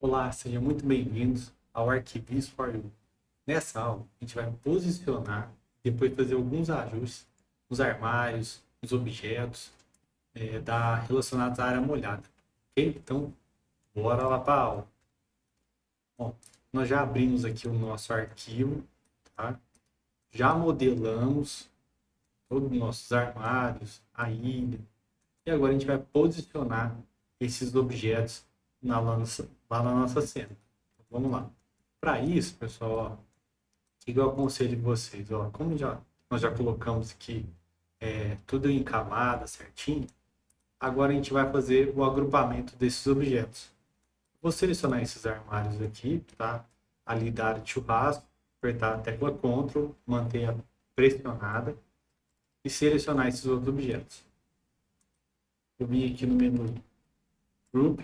Olá, sejam muito bem-vindos ao Arquivis for You. Nessa aula, a gente vai posicionar e depois fazer alguns ajustes nos armários, nos objetos relacionados à área molhada. Ok? Então, bora lá para a aula. Bom, nós já abrimos aqui o nosso arquivo, tá? Já modelamos todos os nossos armários, a ilha, e agora a gente vai posicionar esses objetos lá na nossa cena. Então, vamos lá. Para isso, pessoal, ó, o que eu aconselho vocês? Ó, nós já colocamos aqui tudo em camada certinho, agora a gente vai fazer o agrupamento desses objetos. Vou selecionar esses armários aqui, tá? Ali da área de churrasco, apertar a tecla Ctrl, manter pressionada e selecionar esses outros objetos. Eu vim aqui no menu Group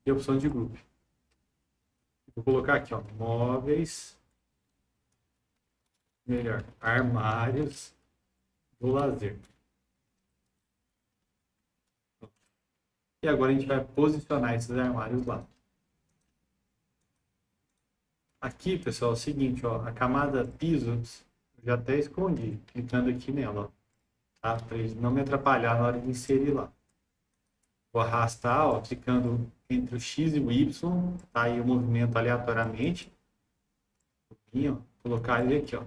e a opção de Group. Vou colocar aqui, ó, móveis, armários do lazer. E agora a gente vai posicionar esses armários lá. Aqui, pessoal, é o seguinte, ó, a camada piso, eu já até escondi, clicando aqui nela, ó, tá? Para ele não me atrapalhar na hora de inserir lá. Vou arrastar, ó, clicando entre o X e o Y, tá aí o movimento aleatoriamente. Ó, colocar ele aqui, ó.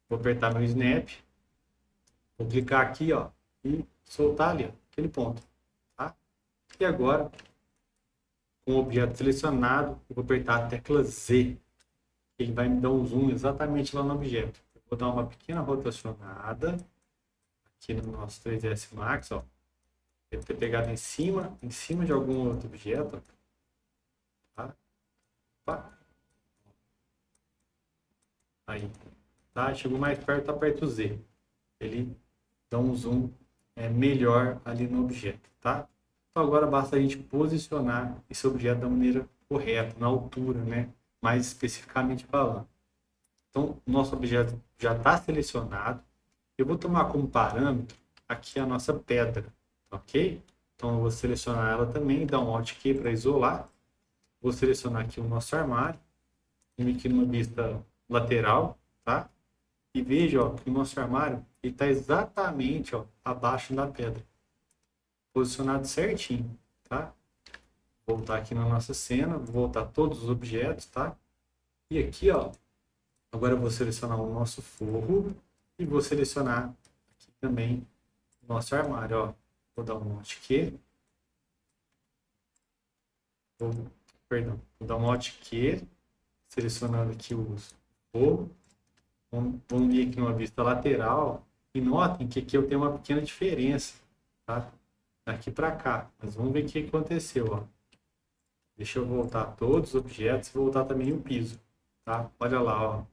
Vou apertar meu Snap, vou clicar aqui, ó, e soltar ali, ó, aquele ponto, tá? E agora, com o objeto selecionado, eu vou apertar a tecla Z. Ele vai me dar um zoom exatamente lá no objeto. Eu vou dar uma pequena rotacionada aqui no nosso 3ds Max, ó. Deve ter pegado em cima de algum outro objeto. Tá? Opa. Aí. Tá? Chegou mais perto, aperta o Z. Ele dá um zoom melhor ali no objeto. Tá? Então agora basta a gente posicionar esse objeto da maneira correta, na altura, né? Mais especificamente falando. Então, o nosso objeto já está selecionado. Eu vou tomar como parâmetro aqui a nossa pedra. Ok? Então eu vou selecionar ela também, dar um Alt Q para isolar. Vou selecionar aqui o nosso armário, vir aqui numa vista lateral, tá? E veja, ó, que o nosso armário está exatamente, ó, abaixo da pedra, posicionado certinho, tá? Voltar aqui na nossa cena, voltar todos os objetos, tá? E aqui, ó, agora eu vou selecionar o nosso forro e vou selecionar aqui também o nosso armário, ó. Vou dar um Alt Q. Vou dar um Alt Q, selecionando aqui o forro. Vamos vir aqui numa vista lateral e notem que aqui eu tenho uma pequena diferença, tá? Daqui para cá. Mas vamos ver o que aconteceu, ó. Deixa eu voltar todos os objetos e voltar também o piso, tá? Olha lá, ó.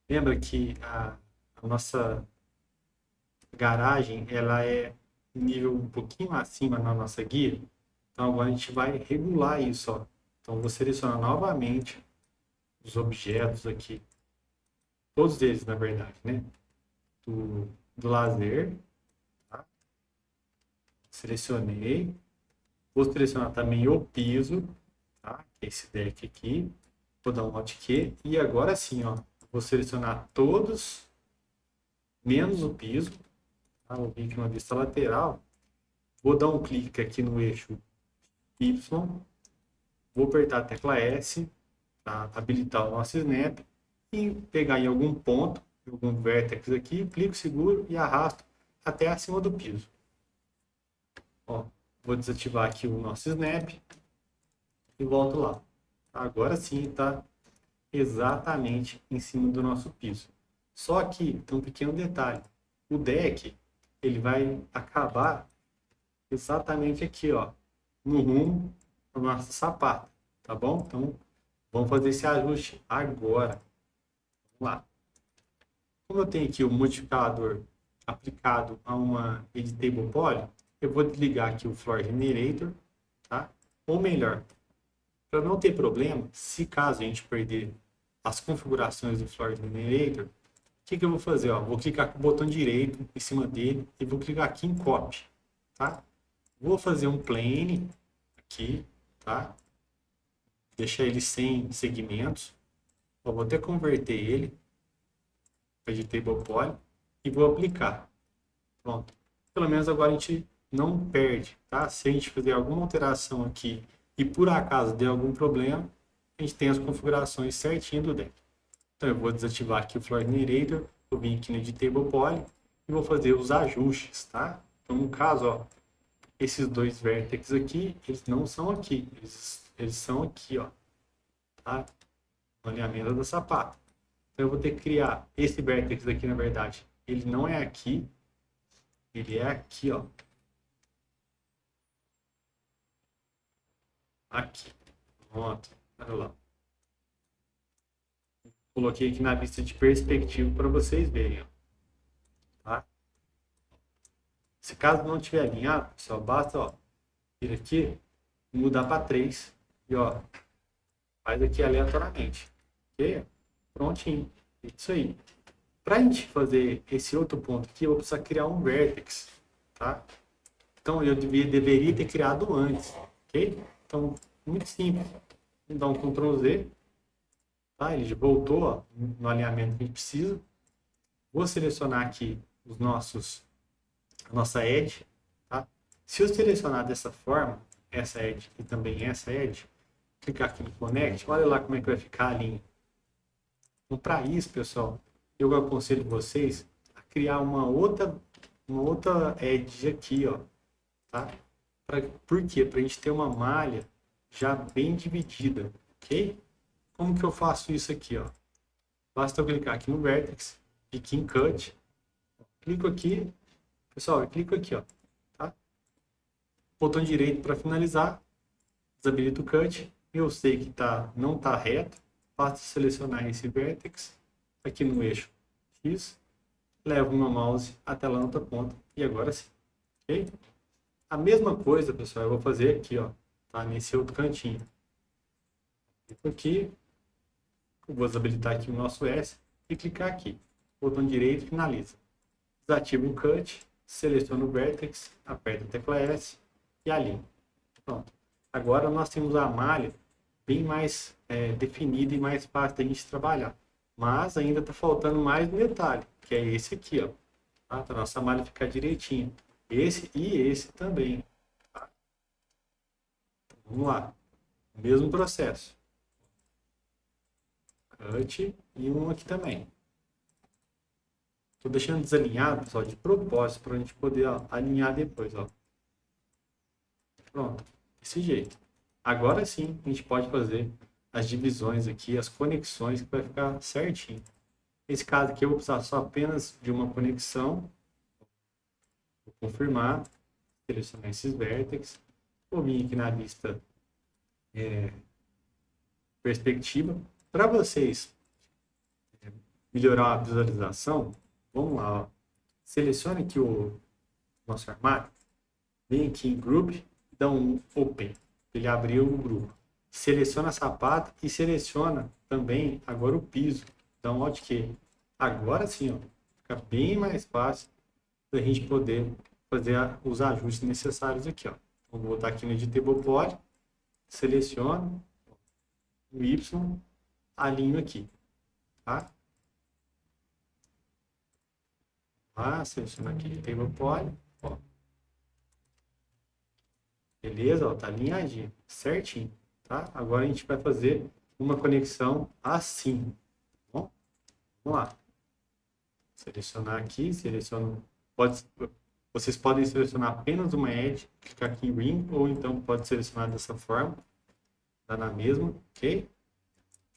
Lembra que a nossa garagem, ela é nível um pouquinho acima na nossa guia. Então agora a gente vai regular isso, ó. Então vou selecionar novamente os objetos aqui, todos eles na verdade, né? Do lazer, tá? Selecionei. Vou selecionar também o piso, tá? Que é esse deck aqui. Vou dar um Alt Q e agora sim, ó, vou selecionar todos menos o piso. Vou vir aqui numa vista lateral, vou dar um clique aqui no eixo Y, vou apertar a tecla S para habilitar o nosso Snap e pegar em algum ponto, algum vértex aqui, clico, seguro e arrasto até acima do piso. Ó, vou desativar aqui o nosso Snap e volto lá. Agora sim está exatamente em cima do nosso piso. Só que tem um pequeno detalhe, o deck ele vai acabar exatamente aqui, ó, no rumo da nossa sapata, tá bom? Então, vamos fazer esse ajuste agora. Vamos lá. Como eu tenho aqui o modificador aplicado a uma Editable Poly, eu vou desligar aqui o Floor Generator, tá? Ou melhor, para não ter problema, se caso a gente perder as configurações do Floor Generator, o que eu vou fazer? Ó, vou clicar com o botão direito em cima dele e vou clicar aqui em Copy, tá? Vou fazer um plane aqui, tá? deixar ele sem segmentos. Eu vou até converter ele para de table poly e vou aplicar. Pronto. Pelo menos agora a gente não perde, tá? Se a gente fizer alguma alteração aqui e por acaso der algum problema, a gente tem as configurações certinho do deck. Então eu vou desativar aqui o Floor Generator, vou vir aqui no Editable Poly e vou fazer os ajustes, tá? Então no caso, ó, esses dois vértices aqui, eles não são aqui, eles são aqui, ó, tá? No alinhamento da sapata. Então eu vou ter que criar esse vértex aqui, na verdade, ele não é aqui, ele é aqui, ó. Aqui. Pronto. Olha lá. Coloquei aqui na vista de perspectiva para vocês verem, ó. Tá? Se caso não estiver alinhado, só basta, ó, vir aqui, mudar para 3 e, ó, faz aqui aleatoriamente. Ok? Prontinho. Isso aí. Para a gente fazer esse outro ponto aqui, eu vou precisar criar um vértex, tá? Então, eu deveria ter criado antes, ok? Então, muito simples. Vou dar um Ctrl Z, tá? Ele já voltou, ó, no alinhamento que a gente precisa. Vou selecionar aqui a nossa edge, tá? Se eu selecionar dessa forma, essa edge e também essa edge, clicar aqui em Connect, olha lá como é que vai ficar a linha. Então, para isso, pessoal, eu aconselho vocês a criar uma outra edge aqui, ó, tá? Por quê? Para a gente ter uma malha já bem dividida, ok? Como que eu faço isso aqui, ó? Basta eu clicar aqui no Vertex, clique em Cut, clico aqui, pessoal, eu clico aqui, ó, tá? Botão direito para finalizar, desabilito o Cut, eu sei que não tá reto, basta selecionar esse Vertex aqui no eixo X, levo meu mouse até lá na outra ponta e agora sim, ok? A mesma coisa, pessoal, eu vou fazer aqui, ó, tá? Nesse outro cantinho. Clico aqui, vou desabilitar aqui o nosso S e clicar aqui. Botão direito, finaliza. Desativo o Cut, seleciono o Vertex, aperto a tecla S e alinho. Pronto. Agora nós temos a malha bem mais definida e mais fácil da gente trabalhar. Mas ainda está faltando mais um detalhe, que é esse aqui, ó. Tá? Para nossa malha ficar direitinho. Esse e esse também. Tá? Vamos lá. Mesmo processo. Cut e um aqui também. Estou deixando desalinhado, pessoal, de propósito, para a gente poder, ó, alinhar depois, ó. Pronto. Desse jeito. Agora sim, a gente pode fazer as divisões aqui, as conexões, que vai ficar certinho. Nesse caso aqui, eu vou precisar só apenas de uma conexão. Vou confirmar, selecionar esses vértices. Vou vir aqui na lista perspectiva. Para vocês melhorar a visualização, vamos lá, ó. Selecione aqui o nosso armário, vem aqui em Group, dá um Open, ele abriu o grupo. Seleciona a sapata e seleciona também agora o piso, dá um Alt Q. Agora sim, ó, fica bem mais fácil da gente poder fazer os ajustes necessários aqui, ó. Então, vou botar aqui no Editable Poly, seleciono o Y, alinho aqui, tá? Seleciono aqui Editable Poly, ó. Beleza, ó, tá alinhadinho, certinho, tá? Agora a gente vai fazer uma conexão assim, tá bom? Vamos lá. Selecionar aqui, vocês podem selecionar apenas uma edge, clicar aqui em Ring, ou então pode selecionar dessa forma, tá na mesma, ok?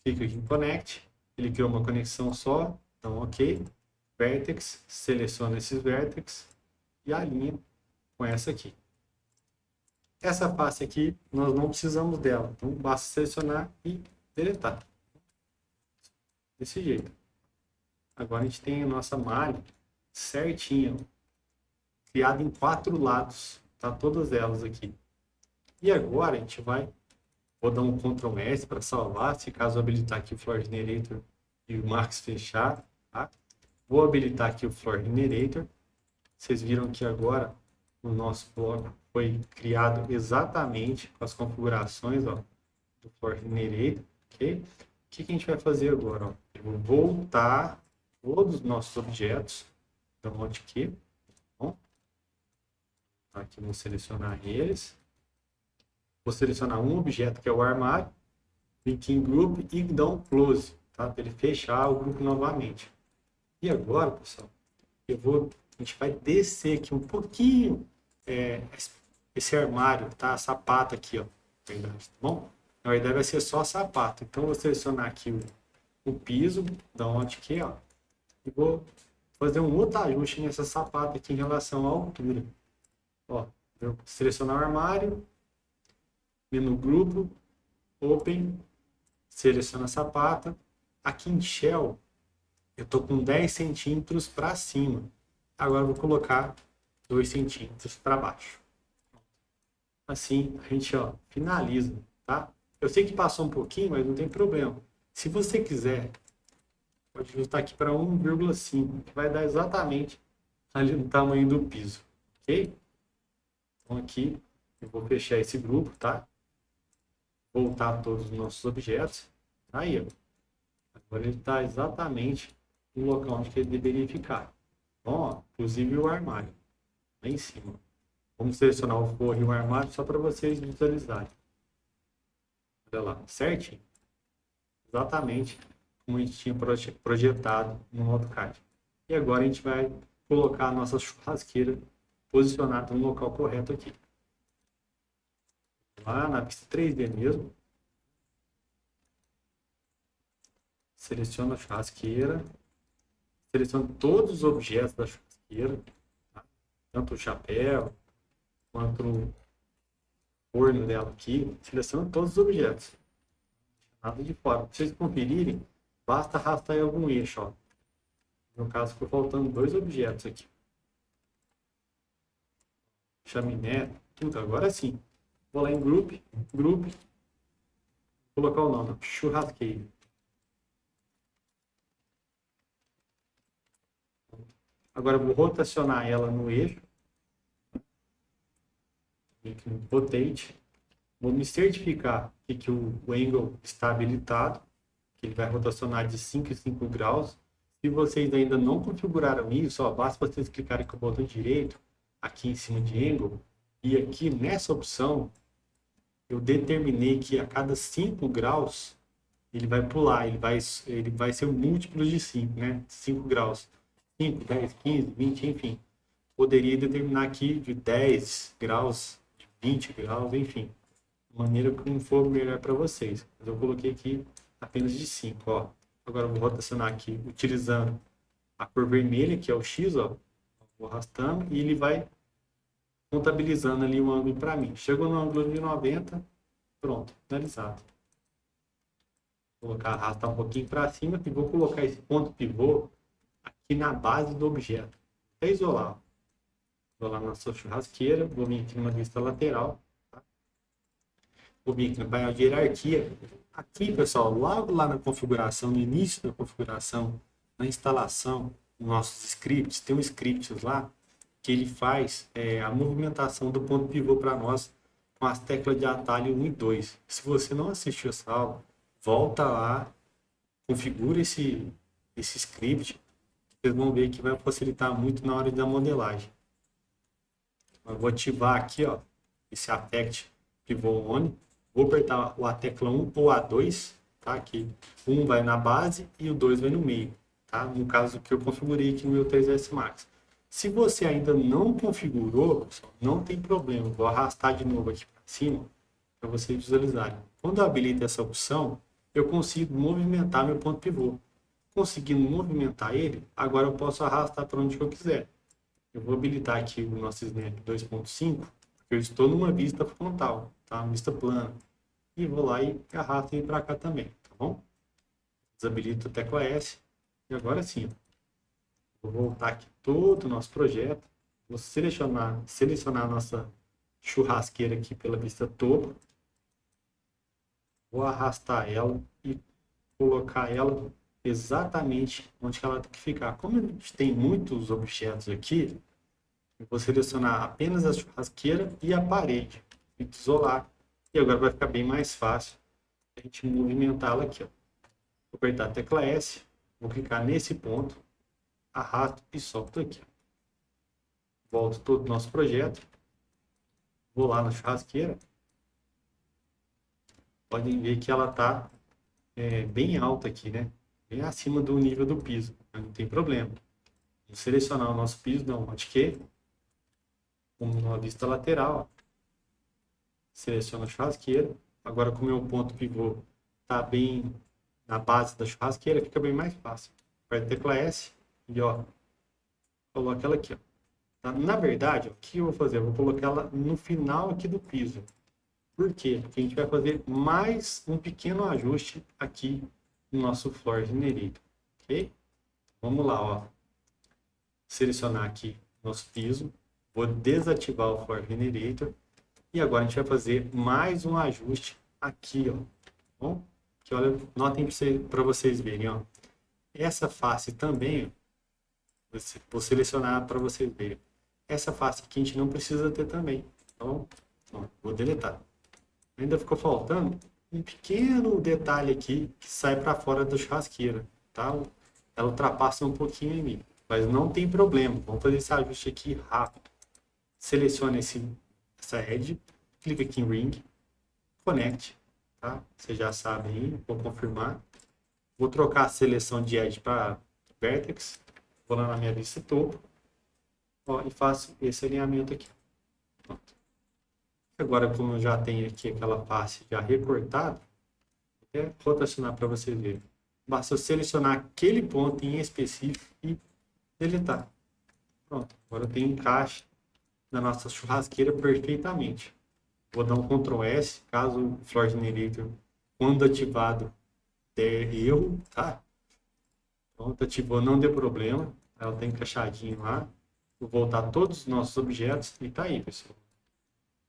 Clica aqui em Connect, ele criou uma conexão só, então ok. Vertex, seleciona esses vértices e alinha com essa aqui. Essa face aqui, nós não precisamos dela, então basta selecionar e deletar. Desse jeito. Agora a gente tem a nossa malha certinha, criada em 4 lados, tá? Todas elas aqui. E agora a gente vou dar um Ctrl S para salvar, se caso habilitar aqui o Floor Generator e o Max fechar, tá? Vou habilitar aqui o Floor Generator. Vocês viram que agora o nosso bloco foi criado exatamente com as configurações, ó, do Floor Generator, ok? O que a gente vai fazer agora? Ó? Eu vou voltar todos os nossos objetos, então, Alt Q, bom? Aqui eu vou selecionar eles, vou selecionar um objeto que é o armário, clique em Group e dar um Close, tá? Para ele fechar o grupo novamente. E agora, pessoal, a gente vai descer aqui um pouquinho esse armário, tá? A sapata aqui, ó, verdade, tá bom? Na verdade vai ser só sapato. Então eu vou selecionar aqui o piso, da onde que ó, e vou fazer um outro ajuste nessa sapata aqui em relação à altura. Ó, eu selecionar o armário, menu grupo, open, seleciona a sapata. Aqui em Shell, eu tô com 10 centímetros para cima. Agora eu vou colocar 2 centímetros para baixo. Assim a gente ó, finaliza, tá? Eu sei que passou um pouquinho, mas não tem problema. Se você quiser, pode ajustar aqui para 1,5, que vai dar exatamente ali no tamanho do piso, ok? Então aqui eu vou fechar esse grupo, tá? Voltar todos os nossos objetos. Aí, ó. Agora ele está exatamente no local onde ele deveria ficar. Bom, ó, inclusive o armário, lá em cima. Vamos selecionar o forro e o armário só para vocês visualizarem. Olha lá, certinho. Exatamente como a gente tinha projetado no AutoCAD. E agora a gente vai colocar a nossa churrasqueira posicionada no local correto aqui. Lá na vista 3D mesmo. Seleciona a churrasqueira. Seleciona todos os objetos da churrasqueira. Tá? Tanto o chapéu, quanto o forno dela aqui. Seleciona todos os objetos. Nada de fora. Para vocês conferirem, basta arrastar em algum eixo. Ó. No caso, ficou faltando 2 objetos aqui. Chaminé, tudo. Agora sim. Vou lá em Group, colocar o nome, churrasqueira. Agora eu vou rotacionar ela no eixo. Clique no Rotate. Vou me certificar que o angle está habilitado, que ele vai rotacionar de 5 em 5 graus. Se vocês ainda não configuraram isso, ó, basta vocês clicarem com o botão direito aqui em cima de angle, e aqui nessa opção eu determinei que a cada 5 graus ele vai pular, ele vai ser um múltiplo de 5, né? 5 graus. 5, 10, 15, 20, enfim. Poderia determinar aqui de 10 graus, de 20 graus, enfim. De maneira como for melhor para vocês. Mas eu coloquei aqui apenas de 5, ó. Agora eu vou rotacionar aqui utilizando a cor vermelha, que é o X, ó. Vou arrastando e ele vai contabilizando ali o ângulo para mim. Chegou no ângulo de 90, pronto, finalizado. Vou colocar, arrastar um pouquinho para cima e vou colocar esse ponto pivô aqui na base do objeto. Até isolar. Isolar na sua churrasqueira, vou vir aqui numa vista lateral. Tá? Vou vir aqui no painel de hierarquia. Aqui, pessoal, logo lá na configuração, no início da configuração, na instalação dos nossos scripts, tem um script lá que ele faz a movimentação do ponto pivô para nós com as teclas de atalho 1 e 2. Se você não assistiu essa aula, volta lá, configura esse script, vocês vão ver que vai facilitar muito na hora da modelagem. Eu vou ativar aqui, ó, esse Affect Pivot On. Vou apertar a tecla 1 ou A2, tá? Aqui, 1 vai na base e o 2 vai no meio, tá? No caso que eu configurei aqui no meu 3ds Max. Se você ainda não configurou, pessoal, não tem problema. Vou arrastar de novo aqui para cima para vocês visualizarem. Quando eu habilito essa opção, eu consigo movimentar meu ponto pivô. Conseguindo movimentar ele, agora eu posso arrastar para onde eu quiser. Eu vou habilitar aqui o nosso Snap 2.5, porque eu estou numa vista frontal, tá? Uma vista plana. E vou lá e arrasto ele para cá também, tá bom? Desabilito a tecla S. E agora sim, ó. Vou voltar aqui todo o nosso projeto. Vou selecionar a nossa churrasqueira aqui pela vista topo. Vou arrastar ela e colocar ela exatamente onde ela tem que ficar. Como a gente tem muitos objetos aqui, eu vou selecionar apenas a churrasqueira e a parede. E isolar. E agora vai ficar bem mais fácil a gente movimentá-la aqui, ó. Vou apertar a tecla S, vou clicar nesse ponto, arrasto e solto aqui, ó. Volto todo o nosso projeto, vou lá na churrasqueira, podem ver que ela está bem alta aqui, né? Bem acima do nível do piso, não tem problema. Vou selecionar o nosso piso, dar um Alt Q, como na vista lateral, ó. Seleciono a churrasqueira. Agora, como o meu ponto pivô está bem na base da churrasqueira, fica bem mais fácil. Aperto a tecla S e ó, coloco ela aqui, ó. Na verdade, ó, o que eu vou fazer? Eu vou colocar ela no final aqui do piso. Por quê? Porque a gente vai fazer mais um pequeno ajuste aqui no nosso Floor Generator. Ok? Vamos lá, ó. Selecionar aqui nosso piso. Vou desativar o Floor Generator. E agora a gente vai fazer mais um ajuste aqui, ó. Bom, que olha, notem para vocês verem, ó. Essa face também, ó, vou selecionar para vocês verem. Essa face aqui a gente não precisa ter também. Então, ó, vou deletar. Ainda ficou faltando um pequeno detalhe aqui que sai para fora da churrasqueira, tá? Ela ultrapassa um pouquinho em mim, mas não tem problema. Vamos fazer esse ajuste aqui rápido. Selecione essa edge, clica aqui em Ring, Connect, tá? Você já sabe aí, vou confirmar. Vou trocar a seleção de edge para Vertex, vou lá na minha vista topo, ó, e faço esse alinhamento aqui. Pronto. Agora, como eu já tenho aqui aquela face já recortada, vou rotacionar para vocês verem. Basta eu selecionar aquele ponto em específico e deletar. Pronto, agora eu tenho encaixe na nossa churrasqueira perfeitamente. Vou dar um Ctrl S, caso o Floor Generator, quando ativado, der erro, tá? Pronto, ativou, não deu problema. Ela tá encaixadinha lá. Vou voltar todos os nossos objetos e tá aí, pessoal.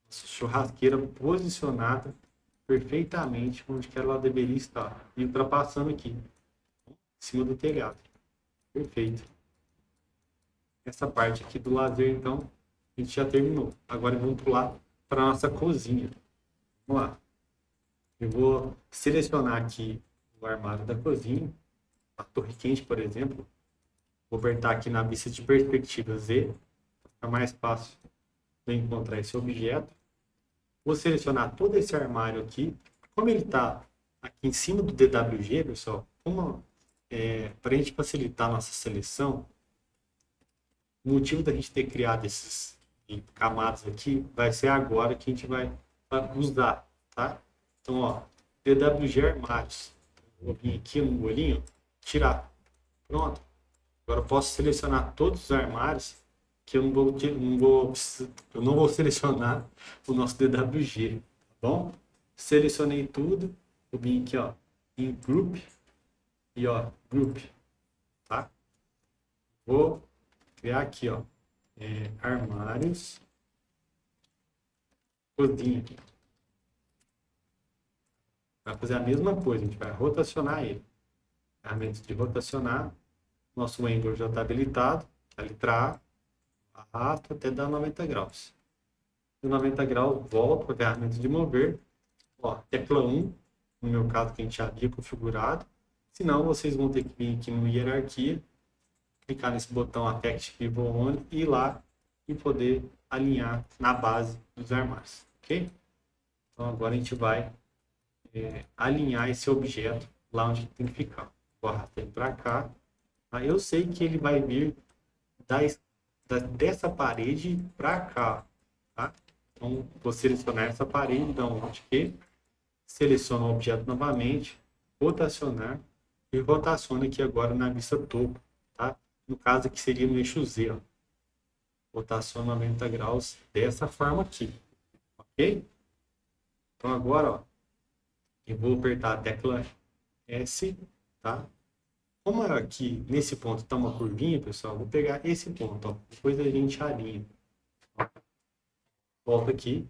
Nossa churrasqueira posicionada perfeitamente onde que ela deveria estar. E ultrapassando aqui, em cima do telhado. Perfeito. Essa parte aqui do lazer, então, a gente já terminou. Agora vamos pular para a nossa cozinha. Vamos lá. Eu vou selecionar aqui o armário da cozinha, a torre quente, por exemplo. Vou apertar aqui na vista de perspectiva Z, para ficar mais fácil de encontrar esse objeto. Vou selecionar todo esse armário aqui. Como ele está aqui em cima do DWG, pessoal, para a gente facilitar a nossa seleção, o motivo da gente ter criado esses camadas aqui vai ser agora que a gente vai usar, tá? Então, ó, DWG armários. Vou vir aqui no bolinho, tirar. Pronto. Agora eu posso selecionar todos os armários que eu não vou selecionar o nosso DWG, tá bom? Selecionei tudo, vou vir aqui, ó, em Group e ó, Group, tá? Vou criar aqui, ó, armários, cozinha. Vai fazer a mesma coisa, a gente vai rotacionar ele. Ferramentas de rotacionar, nosso angle já está habilitado, a letra A, arrasto até dar 90 graus. De 90 graus, volto para a ferramenta de mover, ó, tecla 1, no meu caso que a gente já havia configurado, senão vocês vão ter que vir aqui no hierarquia, clicar nesse botão Affect Pivot On e ir lá e poder alinhar na base dos armários, ok? Então agora a gente vai alinhar esse objeto lá onde tem que ficar. Vou arrastar ele para cá. Aí eu sei que ele vai vir dessa parede para cá, tá? Então vou selecionar essa parede, dar um Alt Q, seleciono o objeto novamente, rotacionar e rotaciona aqui agora na vista topo, tá? No caso aqui seria no eixo Z, ó. Rotaciona 90 graus dessa forma aqui, ok? Então agora, ó, eu vou apertar a tecla S, tá? Como aqui nesse ponto está uma curvinha, pessoal, vou pegar esse ponto, ó, depois a gente alinha. Ó. Volta aqui.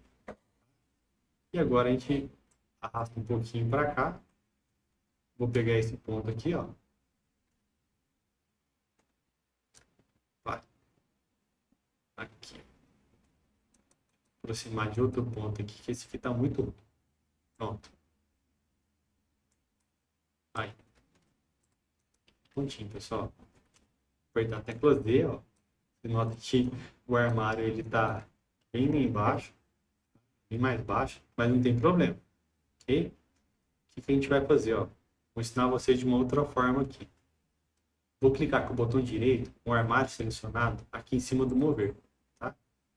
E agora a gente arrasta um pouquinho para cá. Vou pegar esse ponto aqui, ó. Vai. Aqui. Aproximar de outro ponto aqui, que esse aqui está muito... Pronto. Prontinho, pessoal. Apertar a tecla Z, ó. Você nota que o armário ele tá bem lá embaixo, bem mais baixo, mas não tem problema, ok? O que a gente vai fazer, ó? Vou ensinar vocês de uma outra forma aqui. Vou clicar com o botão direito, com o armário selecionado, aqui em cima do mover, tá?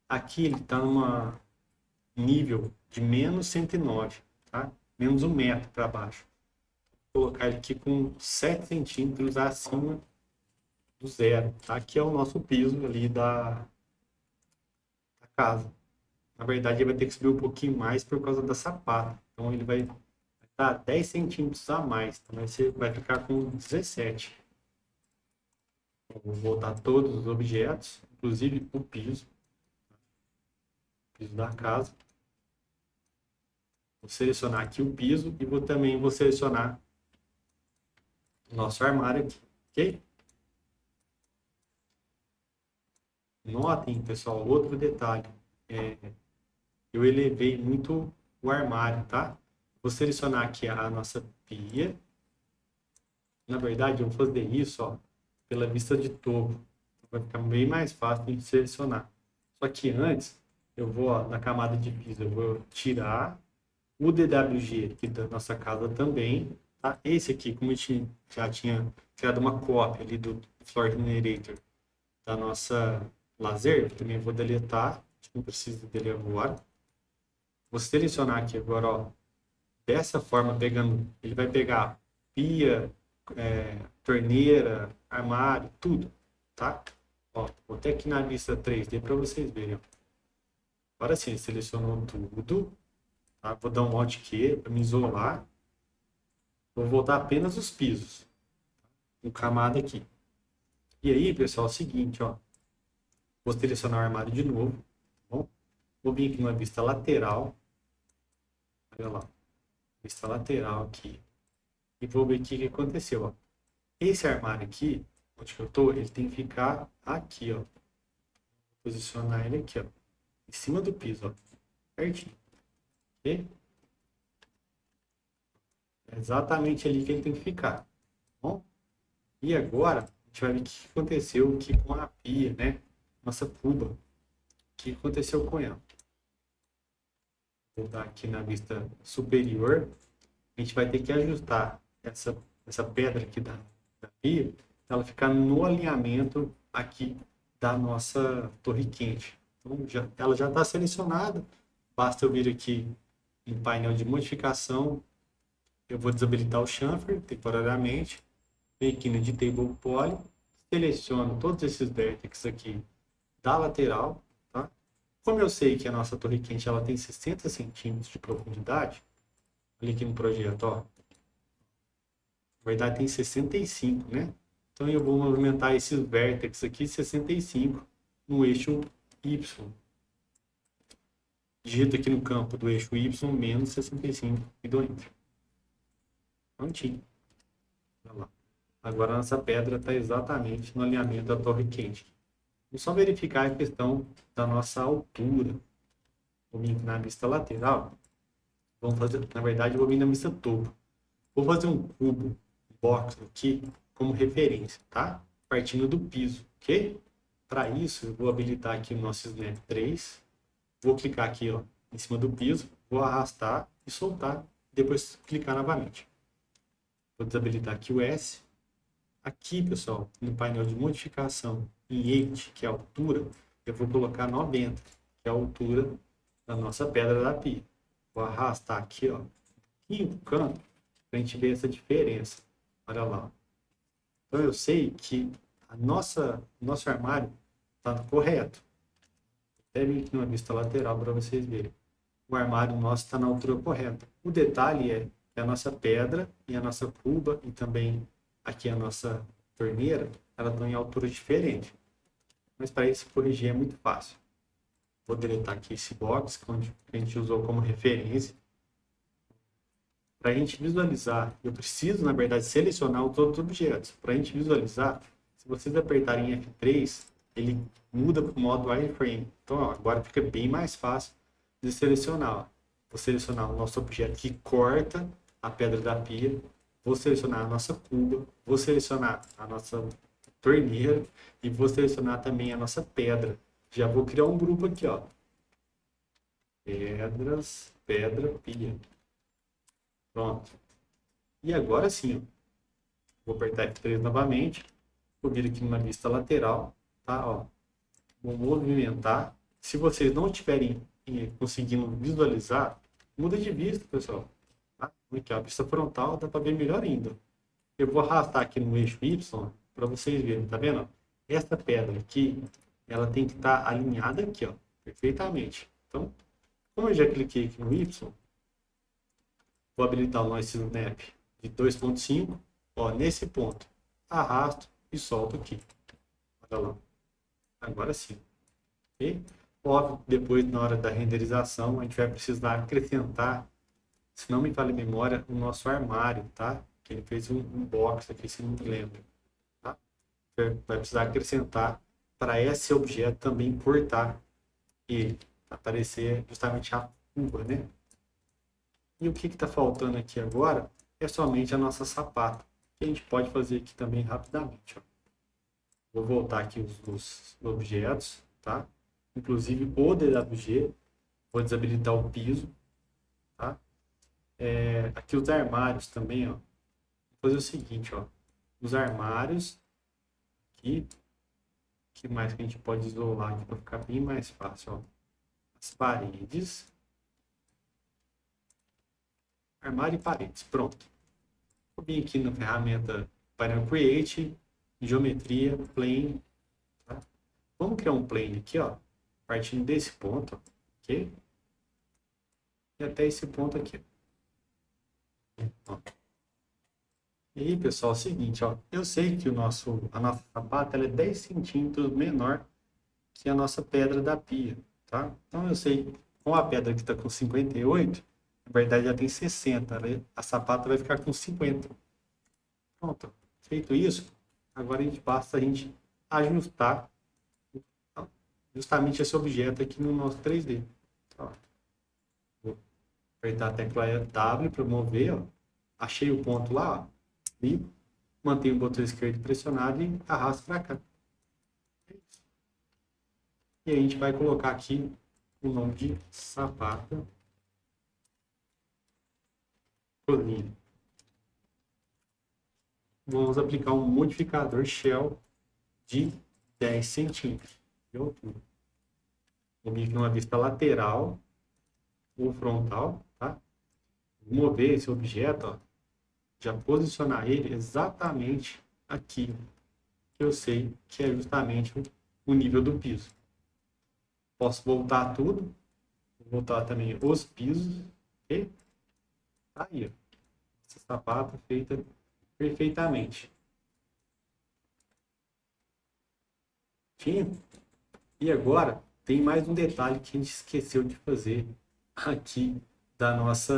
Aqui ele está numa nível de menos 109, tá? Menos 1 metro para baixo. Vou colocar ele aqui com 7 centímetros acima do zero, tá? Aqui é o nosso piso ali da casa. Na verdade, ele vai ter que subir um pouquinho mais por causa da sapata. Então, ele vai estar 10 centímetros a mais. Então, você vai ficar com 17. Vou voltar todos os objetos, inclusive o piso da casa. Vou selecionar aqui o piso e também vou selecionar o nosso armário aqui, ok? Notem, pessoal, outro detalhe. Eu elevei muito o armário, tá? Vou selecionar aqui a nossa pia. Na verdade, eu vou fazer isso, ó, pela vista de topo. Vai ficar bem mais fácil de selecionar. Só que antes, eu vou, ó, na camada de piso, eu vou tirar o DWG aqui da nossa casa também, tá? Esse aqui, como a gente já tinha criado uma cópia ali do Floor Generator da nossa lazer, também vou deletar, não precisa dele agora. Vou selecionar aqui agora, ó, dessa forma, pegando, ele vai pegar pia, torneira, armário, tudo, tá? Ó, vou até aqui na vista 3D para vocês verem, ó. Agora sim, selecionou tudo, tá? Vou dar um Alt Q para me isolar. Vou voltar apenas os pisos, com camada aqui. E aí, pessoal, é o seguinte, ó. Vou selecionar o armário de novo, tá bom? Vou vir aqui na vista lateral. Olha lá, vista lateral aqui. E vou ver o que aconteceu, ó. Esse armário aqui, onde que eu tô, ele tem que ficar aqui, ó. Vou posicionar ele aqui, ó. Em cima do piso, ó. Certinho. Ok? É exatamente ali que ele tem que ficar. Tá bom? E agora, a gente vai ver o que aconteceu aqui com a pia, né? Nossa cuba. O que aconteceu com ela? Vou dar aqui na vista superior. A gente vai ter que ajustar essa pedra aqui da pia, para ela ficar no alinhamento aqui da nossa torre quente. Então, ela já está selecionada. Basta eu vir aqui em painel de modificação. Eu vou desabilitar o chamfer temporariamente. Venho aqui no Editable Poly. Seleciono todos esses vértices aqui da lateral. Tá? Como eu sei que a nossa torre quente ela tem 60 centímetros de profundidade, olha aqui no projeto, ó. Na verdade tem 65, né? Então eu vou movimentar esses vértices aqui 65 no eixo Y. Digito aqui no campo do eixo Y menos 65 e dou Enter. Prontinho. Olha lá. Agora a nossa pedra está exatamente no alinhamento da torre quente. Vamos só verificar a questão da nossa altura. Vou vir na vista lateral. Vamos fazer, na verdade, eu vou vir na vista topo. Vou fazer um cubo, box aqui, como referência, tá? Partindo do piso, ok? Para isso, eu vou habilitar aqui o nosso Snap 3. Vou clicar aqui, ó, em cima do piso, vou arrastar e soltar, depois clicar novamente. Vou desabilitar aqui o S. Aqui, pessoal, no painel de modificação em Edit, que é a altura, eu vou colocar 90, que é a altura da nossa pedra da pia. Vou arrastar aqui, ó, aqui no canto, para a gente ver essa diferença. Olha lá. Então eu sei que nosso armário está correto. Até vir aqui numa vista lateral para vocês verem. O armário nosso está na altura correta. O detalhe é que a nossa pedra e a nossa cuba e também aqui a nossa torneira, elas estão em alturas diferentes. Mas para isso corrigir é muito fácil. Vou deletar aqui esse box que a gente usou como referência. Para a gente visualizar, eu preciso, na verdade, selecionar os outros objetos. Para a gente visualizar, se vocês apertarem F3, ele muda para o modo wireframe. Então, ó, agora fica bem mais fácil de selecionar. Ó. Vou selecionar o nosso objeto que corta a pedra da pia. vou selecionar a nossa cuba, vou selecionar a nossa torneira e vou selecionar também a nossa pedra. Já vou criar um grupo aqui, ó. Pedras, pedra, pia. Pronto. E agora sim, ó. Vou apertar F3 novamente. Vou vir aqui numa vista lateral, tá? Ó. Vou movimentar. Se vocês não estiverem conseguindo visualizar, muda de vista, pessoal. Tá? Aqui, ó, a vista frontal dá para ver melhor ainda. Eu vou arrastar aqui no eixo Y para vocês verem, tá vendo? Essa pedra aqui, ela tem que estar alinhada aqui, ó, perfeitamente. Então, como eu já cliquei aqui no Y, vou habilitar o nosso snap de 2.5, ó, nesse ponto, arrasto e solto aqui. Olha lá. Agora sim. Ok? Óbvio, depois na hora da renderização, a gente vai precisar acrescentar, se não me falha a memória, o nosso armário, tá? Que ele fez um box aqui, se não me lembro. Tá? Vai precisar acrescentar para esse objeto também importar ele, aparecer justamente a curva, né? E o que está faltando aqui agora é somente a nossa sapata, que a gente pode fazer aqui também rapidamente. Ó. Vou voltar aqui os objetos, tá? Inclusive o DWG, vou desabilitar o piso, tá? Aqui os armários também, ó. Vou fazer o seguinte, ó. Os armários, aqui, o que mais que a gente pode isolar aqui para ficar bem mais fácil, ó. As paredes, armário e paredes, pronto. Vou vir aqui na ferramenta Painel Create, geometria, plane, tá? Vamos criar um plane aqui, ó, partindo desse ponto, ok? E até esse ponto aqui. Ó. E aí, pessoal, é o seguinte, ó, eu sei que a nossa sapata ela é 10 centímetros menor que a nossa pedra da pia, tá? Então eu sei, com a pedra que está com 58, na verdade já tem 60, né? A sapata vai ficar com 50. Pronto, feito isso, agora basta a gente ajustar justamente esse objeto aqui no nosso 3D. Ó. Vou apertar a tecla W para mover, ó. Achei o ponto lá, ó. Ligo, mantenho o botão esquerdo pressionado e arrasto para cá. E a gente vai colocar aqui o nome de sapata cozinha. Vamos aplicar um modificador shell de 10 centímetros de altura. Vou vir numa vista lateral ou frontal, tá? Vou mover esse objeto, ó, já posicionar ele exatamente aqui, que eu sei que é justamente o nível do piso. Posso voltar tudo, vou voltar também os pisos, ok? Tá aí, ó. Essa sapata feita perfeitamente. E agora tem mais um detalhe que a gente esqueceu de fazer aqui da nosso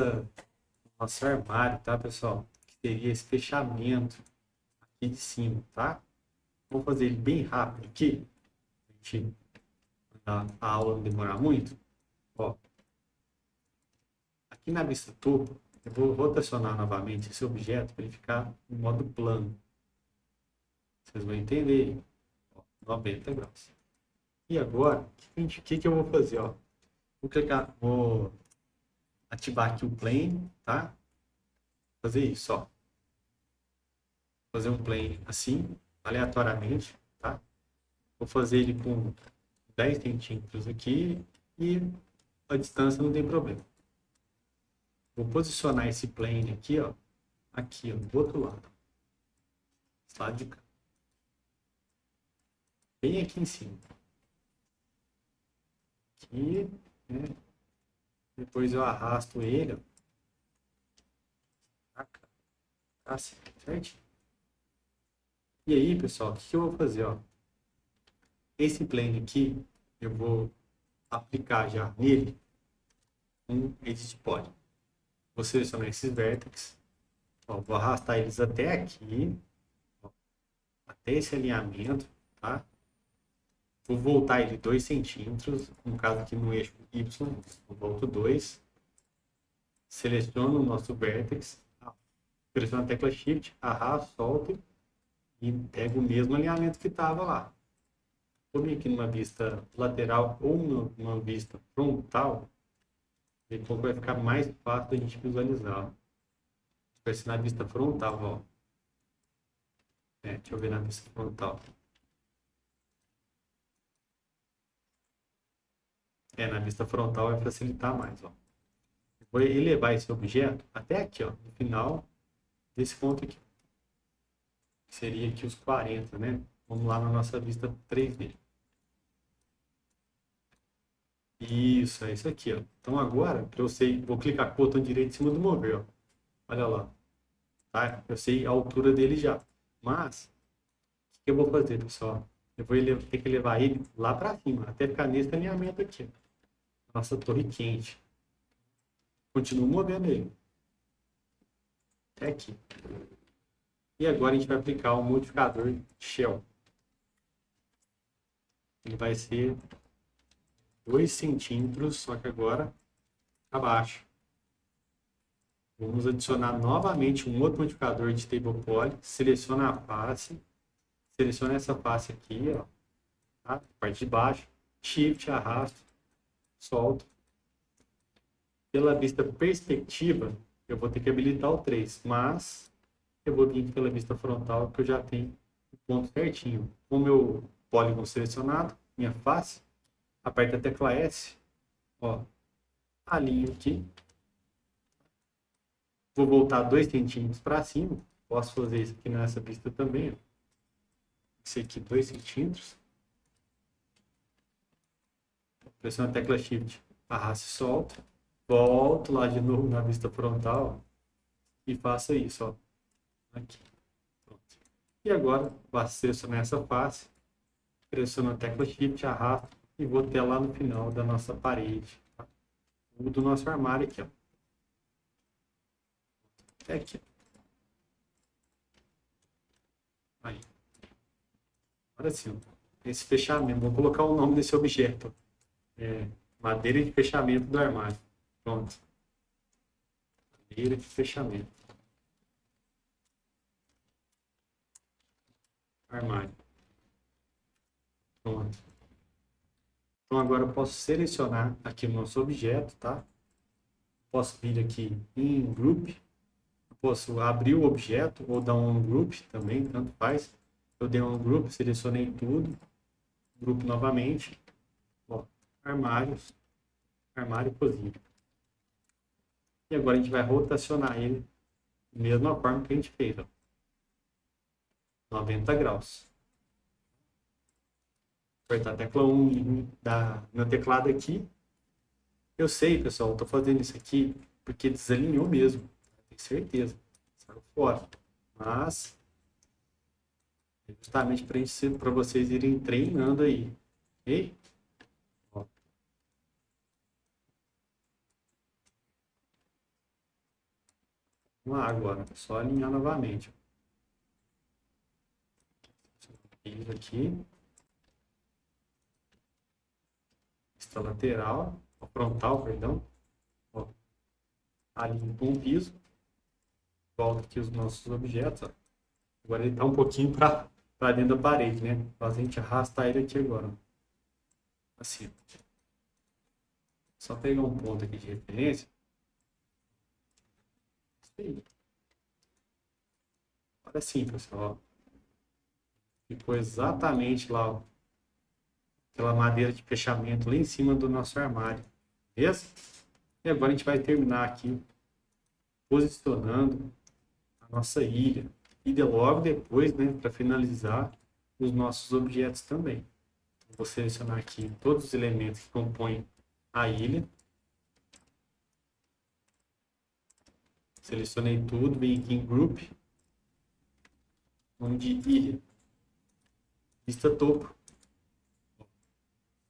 armário, tá, pessoal? Que seria esse fechamento aqui de cima, tá? Vamos fazer ele bem rápido aqui. A aula não demorar muito. Ó. Aqui na vista topo, eu vou rotacionar novamente esse objeto para ele ficar em modo plano. Vocês vão entender. Ó, 90 graus. E agora, o que eu vou fazer? Ó? Vou ativar aqui o plane, tá? Fazer isso, ó. Fazer um plane assim, aleatoriamente, tá? Vou fazer ele com 10 centímetros aqui e a distância não tem problema. Vou posicionar esse plane aqui, ó, do outro lado. Esse lado de cá. Bem aqui em cima. Aqui, né? Depois eu arrasto ele, ó. Assim, certo? E aí, pessoal, o que eu vou fazer, ó? Esse plane aqui, eu vou aplicar já nele um Edit Poly. Vou selecionar esses vértices, ó, vou arrastar eles até aqui, ó, até esse alinhamento, tá? Vou voltar ele 2 centímetros, no caso aqui no eixo Y, eu volto 2, seleciono o nosso vértex, Pressiona a tecla Shift, arrasta, solta e pega o mesmo alinhamento que estava lá. Vou vir aqui numa vista lateral ou numa vista frontal, ver como vai ficar mais fácil a gente visualizar. Vai ser na vista frontal, ó. Deixa eu ver na vista frontal. Na vista frontal vai facilitar mais, ó. Vou elevar esse objeto até aqui, ó, no final desse ponto aqui. Que seria aqui os 40, né? Vamos lá na nossa vista 3D. Isso, é isso aqui, ó. Então agora, para eu sei, vou clicar com o botão direito em cima do mover, ó. Olha lá. Tá? Eu sei a altura dele já. Mas, o que eu vou fazer, pessoal? Eu vou ter que levar ele lá para cima, até ficar nesse alinhamento aqui. Nossa torre quente. Continuo movendo ele. Até aqui. E agora a gente vai aplicar o modificador Shell. Ele vai ser 2 centímetros, só que agora abaixo. Vamos adicionar novamente um outro modificador de Table Poly. Seleciona a face. Seleciona essa face aqui, ó. Tá? Parte de baixo. Shift, arrasta, solta. Pela vista perspectiva, eu vou ter que habilitar o 3, mas eu vou vir pela vista frontal, que eu já tenho o ponto certinho. Com o meu polígono selecionado, minha face, aperta a tecla S, ó, alinho aqui. Vou voltar 2 centímetros para cima. Posso fazer isso aqui nessa vista também, ó. Esse aqui 2 centímetros. Pressiona a tecla Shift, arrasta e solta. Volto lá de novo na vista frontal e faço isso, ó. Aqui. Pronto. E agora, basta selecionar essa face, pressiono a tecla Shift, arrasto e vou até lá no final da nossa parede, tá? Ou do nosso armário aqui, ó. Até aqui. Aí. Agora sim, ó. Esse fechamento, vou colocar o nome desse objeto. Madeira de fechamento do armário. Pronto. Madeira de fechamento. Armário. Pronto. Então agora eu posso selecionar aqui o nosso objeto, tá? Posso vir aqui em Group. Posso abrir o objeto ou dar um Group também, tanto faz. Eu dei um Group, selecionei tudo. Grupo novamente. Ó, armários. Armário cozinha. E agora a gente vai rotacionar ele da mesma forma que a gente fez, ó. 90 graus. Apertar a tecla 1 no teclado aqui. Eu sei, pessoal, estou fazendo isso aqui porque desalinhou mesmo. Tenho certeza. Saiu fora. Mas, é justamente para vocês irem treinando aí. Ok? Ó. Vamos lá agora. Só alinhar novamente. Piso aqui. Vista lateral. Frontal, perdão. Ó. Alinho com o piso. Volta aqui os nossos objetos. Ó. Agora ele está um pouquinho para dentro da parede, né? Então a gente arrasta ele aqui agora. Assim. Só pegar um ponto aqui de referência. Olha assim, pessoal. Ficou exatamente lá, ó, aquela madeira de fechamento lá em cima do nosso armário. Beleza? E agora a gente vai terminar aqui posicionando a nossa ilha. E logo depois, né, para finalizar, os nossos objetos também. Vou selecionar aqui todos os elementos que compõem a ilha. Selecionei tudo, vem aqui em Group. Nome de ilha. Vista topo.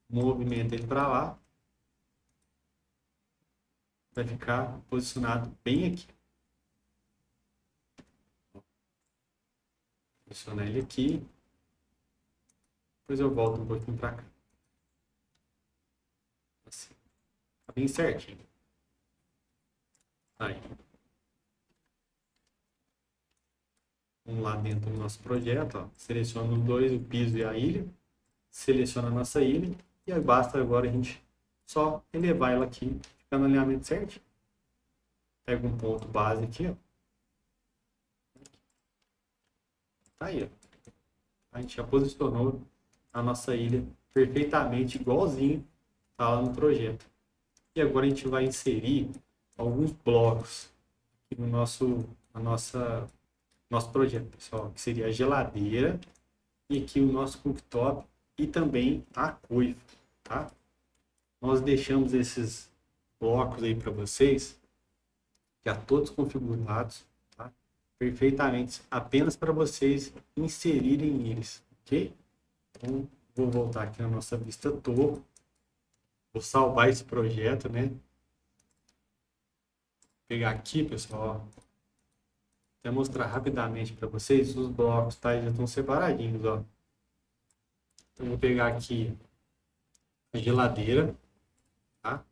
Movimento ele para lá. Vai ficar posicionado bem aqui. Posicionar ele aqui. Depois eu volto um pouquinho para cá. Assim. Tá bem certinho. Aí. Vamos lá dentro do nosso projeto, ó. Seleciona os dois, o piso e a ilha. Seleciona a nossa ilha. E aí basta agora a gente só elevar ela aqui, ficando no alinhamento certo. Pega um ponto base aqui, ó. Tá aí, ó. A gente já posicionou a nossa ilha perfeitamente igualzinho tá lá no projeto. E agora a gente vai inserir alguns blocos aqui no nosso projeto, pessoal, que seria a geladeira e aqui o nosso cooktop e também a coifa, tá? Nós deixamos esses blocos aí para vocês, já todos configurados, tá? Perfeitamente, apenas para vocês inserirem eles, ok? Então, vou voltar aqui na nossa vista topo, vou salvar esse projeto, né? Vou pegar aqui, pessoal, ó. Até mostrar rapidamente para vocês, os blocos, tá? Já estão separadinhos, ó. Então, vou pegar aqui a geladeira, tá?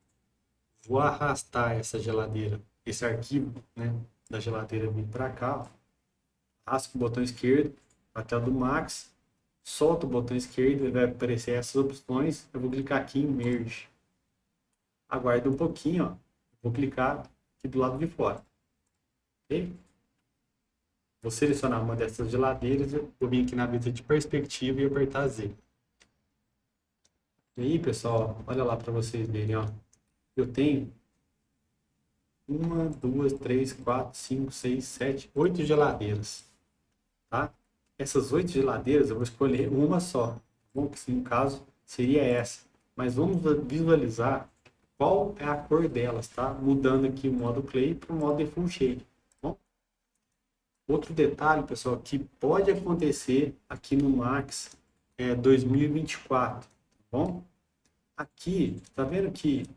Vou arrastar essa geladeira, esse arquivo, né, da geladeira vir para cá, ó. Arrasto com o botão esquerdo até o do Max, solto o botão esquerdo, ele vai aparecer essas opções, eu vou clicar aqui em Merge. Aguardo um pouquinho, ó. Vou clicar aqui do lado de fora. Ok? Vou selecionar uma dessas geladeiras, vou vir aqui na vista de perspectiva e apertar Z. E aí, pessoal, olha lá para vocês verem, ó. Eu tenho 1, 2, 3, 4, 5, 6, 7, 8 geladeiras, tá? Essas 8 geladeiras eu vou escolher uma só, bom, que no caso seria essa. Mas vamos visualizar qual é a cor delas, tá? Mudando aqui o modo Clay para o modo Default Shade. Outro detalhe, pessoal, que pode acontecer aqui no Max 2024, tá bom? Aqui, tá vendo que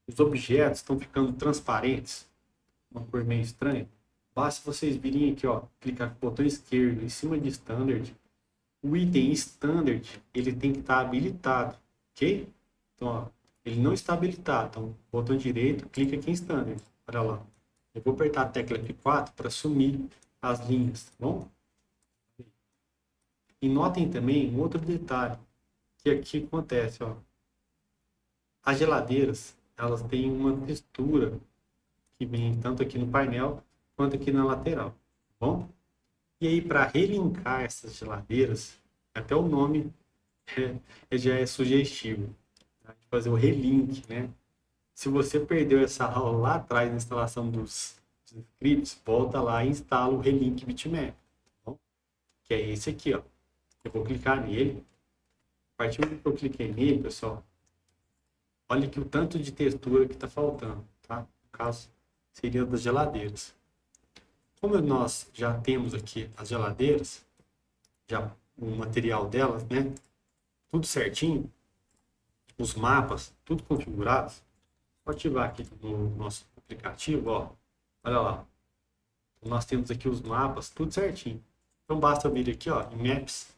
os objetos estão ficando transparentes? Uma cor meio estranha. Basta vocês virem aqui, ó, clicar com o botão esquerdo em cima de Standard. O item Standard, ele tem que estar habilitado, ok? Então, ó, ele não está habilitado. Então, botão direito, clica aqui em Standard. Olha lá. Eu vou apertar a tecla F4 para sumir as linhas, tá bom? E notem também um outro detalhe, que aqui acontece, ó. As geladeiras, elas têm uma textura que vem tanto aqui no painel quanto aqui na lateral, tá bom? E aí, para relinkar essas geladeiras, até o nome já é sugestivo, tá? Fazer o relink, né? Se você perdeu essa aula lá atrás na instalação dos scripts, volta lá e instala o relink bitmap, tá bom? Que é esse aqui, ó. Eu vou clicar nele. A partir do que eu cliquei nele, pessoal, olha aqui o tanto de textura que está faltando, tá? No caso, seria das geladeiras. Como nós já temos aqui as geladeiras, já o material delas, né? Tudo certinho, os mapas, tudo configurados. Vou ativar aqui no nosso aplicativo, ó. Olha lá. Nós temos aqui os mapas, tudo certinho. Então basta eu vir aqui, ó, em Maps,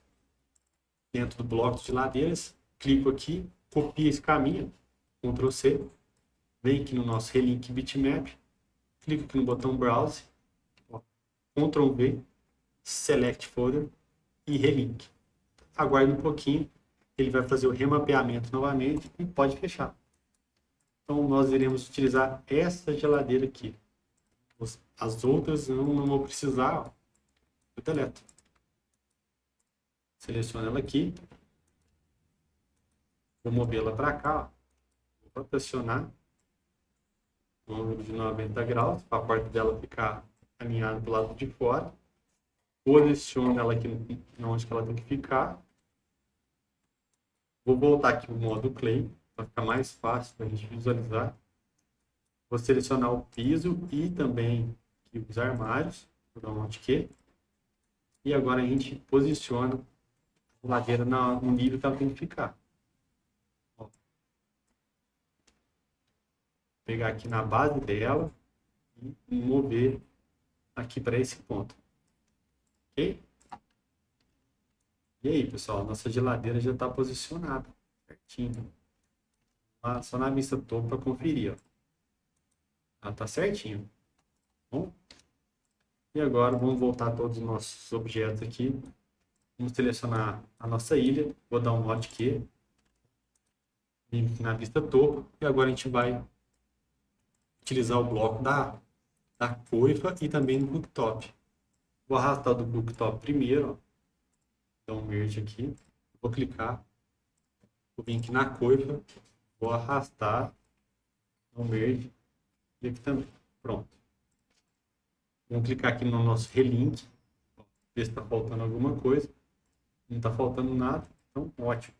dentro do bloco de geladeiras, clico aqui, copio esse caminho, Ctrl C, vem aqui no nosso Relink Bitmap, clico aqui no botão Browse, ó, Ctrl V, Select Folder e Relink. Aguarde um pouquinho, ele vai fazer o remapeamento novamente e pode fechar. Então nós iremos utilizar essa geladeira aqui. As outras eu não vou precisar, ó. Eu deleto. Seleciono ela aqui. Vou movê-la para cá, ó. Vou pressionar no ângulo de 90 graus, para a porta dela ficar alinhada do lado de fora. Posiciono ela aqui onde que ela tem que ficar. Vou voltar aqui no modo Clay, para ficar mais fácil para a gente visualizar. Vou selecionar o piso e também aqui os armários. Vou dar um Alt Q. E agora a gente posiciona a ladeira no nível que ela tem que ficar. Ó. Pegar aqui na base dela e mover aqui para esse ponto. Ok? E aí, pessoal, nossa geladeira já está posicionada certinho. Só na vista topo para conferir, ó. Ela está certinho. Bom, E agora vamos voltar todos os nossos objetos aqui. Vamos selecionar a nossa ilha. Vou dar um Alt-Q na vista topo. E agora a gente vai utilizar o bloco da coifa e também do cooktop. Vou arrastar do cooktop primeiro. Ó. Dar um merge aqui. Vou clicar. Vou vir aqui na coifa. Vou arrastar. Dar um merge. E aqui também. Pronto. Vamos clicar aqui no nosso relink. Ver se está faltando alguma coisa. Não está faltando nada. Então, ótimo.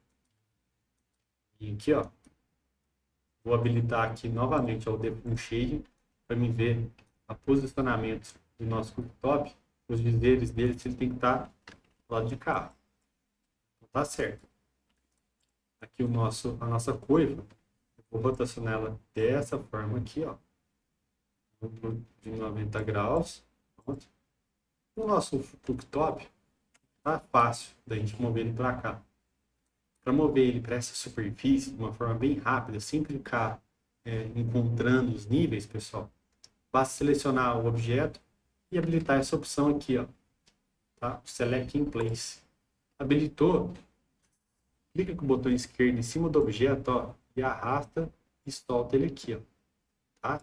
E aqui, ó. Vou habilitar aqui novamente o Diffuse Shading para me ver o posicionamento do nosso cooktop, os dizeres dele, se ele tem que estar do lado de cá. Então, tá certo. Aqui a nossa coifa, eu vou rotacionar ela dessa forma aqui, ó. De 90 graus. Pronto. O nosso cooktop tá fácil da gente mover ele para cá. Para mover ele para essa superfície de uma forma bem rápida, sem clicar encontrando os níveis, pessoal, basta selecionar o objeto e habilitar essa opção aqui, ó, tá? Select in Place. Habilitou, clica com o botão esquerdo em cima do objeto, ó, e arrasta e solta ele aqui, ó, tá?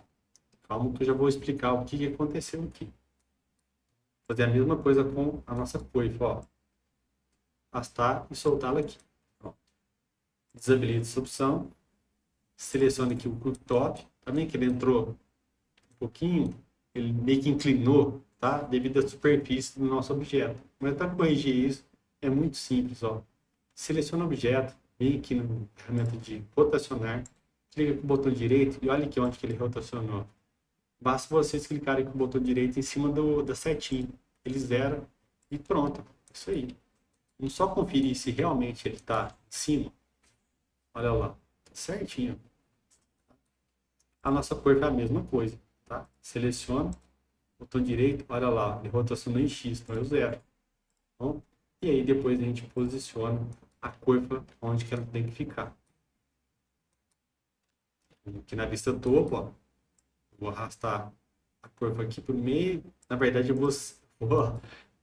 Calma que eu já vou explicar o que aconteceu aqui. Vou fazer a mesma coisa com a nossa coifa, ó. Arrastar e soltá-la aqui. Desabilita essa opção, seleciona aqui o cooktop, também que ele entrou um pouquinho, ele meio que inclinou, tá? Devido à superfície do nosso objeto. Mas para corrigir isso, é muito simples, ó. Seleciona o objeto, vem aqui na ferramenta de rotacionar, clica com o botão direito e olha aqui onde que ele rotacionou. Basta vocês clicarem com o botão direito em cima da setinha, ele zera e pronto, isso aí. Vamos só conferir se realmente ele está em cima. Olha lá, certinho. A nossa coifa é a mesma coisa, tá? Seleciona, botão direito, olha lá, ele rotacionou em X, então eu zero. Bom, e aí depois a gente posiciona a coifa onde que ela tem que ficar. Aqui na vista topo, ó, vou arrastar a coifa aqui para o meio. Na verdade, eu vou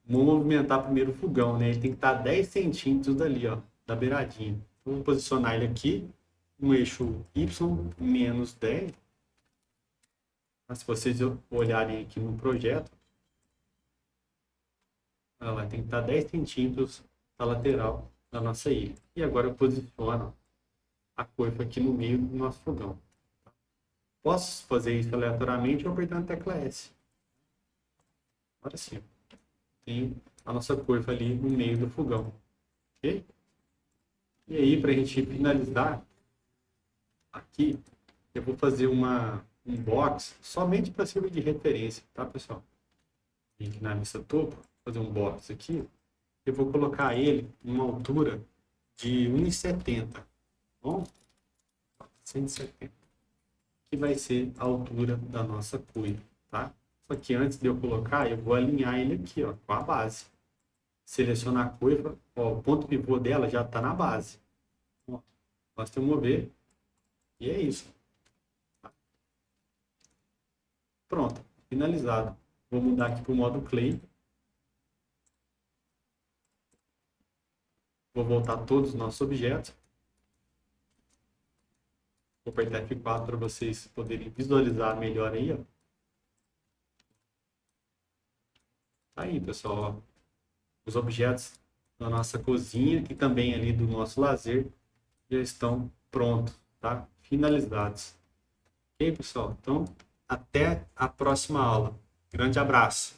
movimentar primeiro o fogão, né? Ele tem que estar 10 centímetros dali, ó, da beiradinha. Vamos posicionar ele aqui no eixo Y menos 10. Mas se vocês olharem aqui no projeto, olha lá, tem que estar 10 centímetros da lateral da nossa ilha. E agora eu posiciono a coifa aqui no meio do nosso fogão. Posso fazer isso aleatoriamente ou apertando a tecla S. Agora sim, tem a nossa coifa ali no meio do fogão. Ok? E aí, para a gente finalizar, aqui eu vou fazer um box somente para servir de referência, tá, pessoal? Vim aqui na vista topo, fazer um box aqui. Eu vou colocar ele em uma altura de 1,70. Bom, 170. Que vai ser a altura da nossa coifa, tá? Só que antes de eu colocar, eu vou alinhar ele aqui, ó, com a base. Selecionar a coifa, ó, o ponto pivô dela já está na base. Ó, basta eu mover e é isso. Tá? Pronto, finalizado. Vou mudar aqui para o modo Clay. Vou voltar todos os nossos objetos. Vou apertar F4 para vocês poderem visualizar melhor aí, ó. Aí, pessoal, ó. Os objetos da nossa cozinha e também ali do nosso lazer já estão prontos, tá? Finalizados. Ok, pessoal? Então, até a próxima aula. Grande abraço!